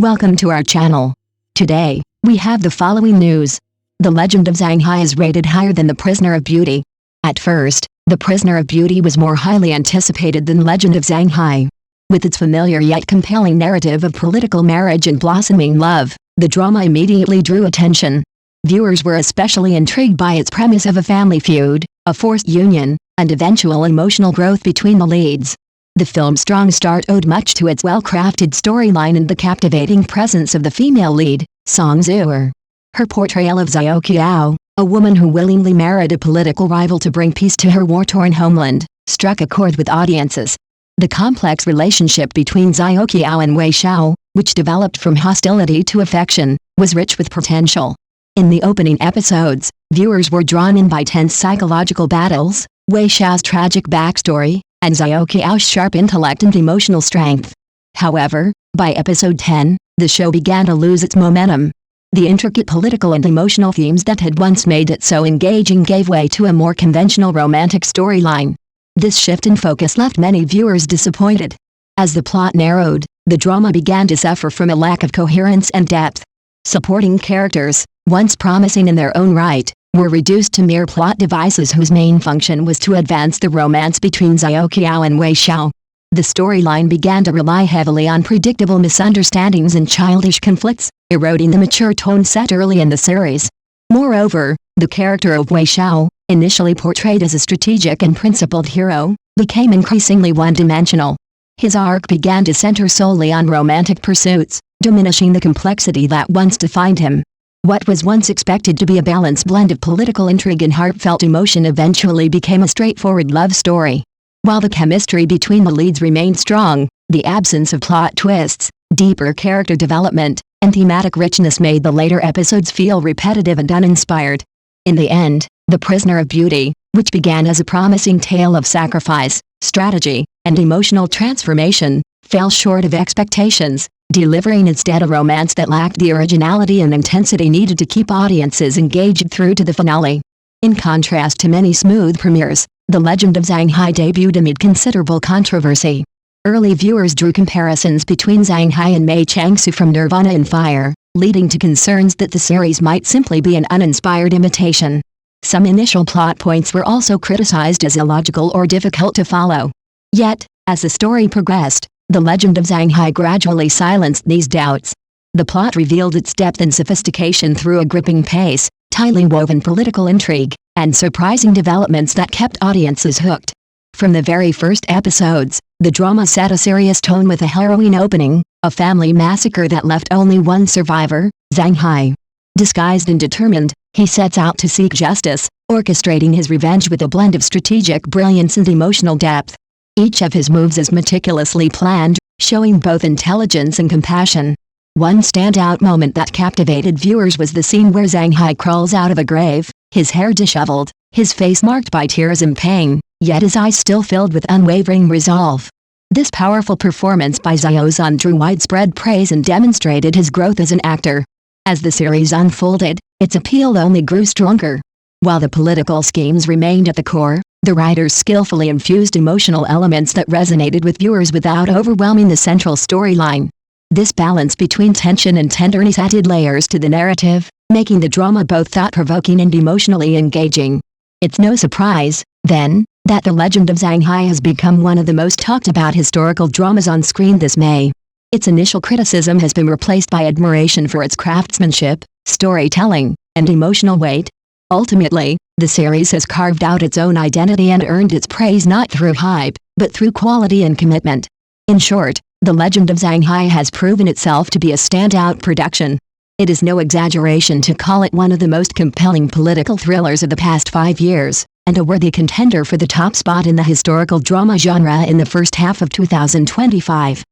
Welcome to our channel. Today, we have the following news. The Legend of Zang Hai is rated higher than The Prisoner of Beauty. At first, The Prisoner of Beauty was more highly anticipated than Legend of Zang Hai. With its familiar yet compelling narrative of political marriage and blossoming love, the drama immediately drew attention. Viewers were especially intrigued by its premise of a family feud, a forced union, and eventual emotional growth between the leads. The film's strong start owed much to its well-crafted storyline and the captivating presence of the female lead, Zu'er. Her portrayal of Zu'er, a woman who willingly married a political rival to bring peace to her war-torn homeland, struck a chord with audiences. The complex relationship between Zu'er and Wei Xiao, which developed from hostility to affection, was rich with potential. In the opening episodes, viewers were drawn in by tense psychological battles, Wei Xiao's tragic backstory, and Zu'er's sharp intellect and emotional strength. However, by episode 10, the show began to lose its momentum. The intricate political and emotional themes that had once made it so engaging gave way to a more conventional romantic storyline. This shift in focus left many viewers disappointed. As the plot narrowed, the drama began to suffer from a lack of coherence and depth. Supporting characters, once promising in their own right, were reduced to mere plot devices whose main function was to advance the romance between Zu'er and Wei Xiao. The storyline began to rely heavily on predictable misunderstandings and childish conflicts, eroding the mature tone set early in the series. Moreover, the character of Wei Xiao, initially portrayed as a strategic and principled hero, became increasingly one-dimensional. His arc began to center solely on romantic pursuits, diminishing the complexity that once defined him. What was once expected to be a balanced blend of political intrigue and heartfelt emotion eventually became a straightforward love story. While the chemistry between the leads remained strong, the absence of plot twists, deeper character development, and thematic richness made the later episodes feel repetitive and uninspired. In the end, The Prisoner of Beauty, which began as a promising tale of sacrifice, strategy, and emotional transformation, fell short of expectations, delivering instead a romance that lacked the originality and intensity needed to keep audiences engaged through to the finale. In contrast to many smooth premieres, The Legend of Zang Hai debuted amid considerable controversy. Early viewers drew comparisons between Zhang Hai and Mei Changsu from Nirvana and Fire, leading to concerns that the series might simply be an uninspired imitation. Some initial plot points were also criticized as illogical or difficult to follow. Yet, as the story progressed, The Legend of Zang Hai gradually silenced these doubts. The plot revealed its depth and sophistication through a gripping pace, tightly woven political intrigue, and surprising developments that kept audiences hooked. From the very first episodes, the drama set a serious tone with a harrowing opening, a family massacre that left only one survivor, Zang Hai. Disguised and determined, he sets out to seek justice, orchestrating his revenge with a blend of strategic brilliance and emotional depth. Each of his moves is meticulously planned, showing both intelligence and compassion. One standout moment that captivated viewers was the scene where Zang Hai crawls out of a grave, his hair disheveled, his face marked by tears and pain, yet his eyes still filled with unwavering resolve. This powerful performance by Zu'er drew widespread praise and demonstrated his growth as an actor. As the series unfolded, its appeal only grew stronger. While the political schemes remained at the core, the writers skillfully infused emotional elements that resonated with viewers without overwhelming the central storyline. This balance between tension and tenderness added layers to the narrative, making the drama both thought-provoking and emotionally engaging. It's no surprise, then, that The Legend of Zang Hai has become one of the most talked-about historical dramas on screen this May. Its initial criticism has been replaced by admiration for its craftsmanship, storytelling, and emotional weight. Ultimately, the series has carved out its own identity and earned its praise not through hype, but through quality and commitment. In short, The Legend of Zang Hai has proven itself to be a standout production. It is no exaggeration to call it one of the most compelling political thrillers of the past 5 years, and a worthy contender for the top spot in the historical drama genre in the first half of 2025.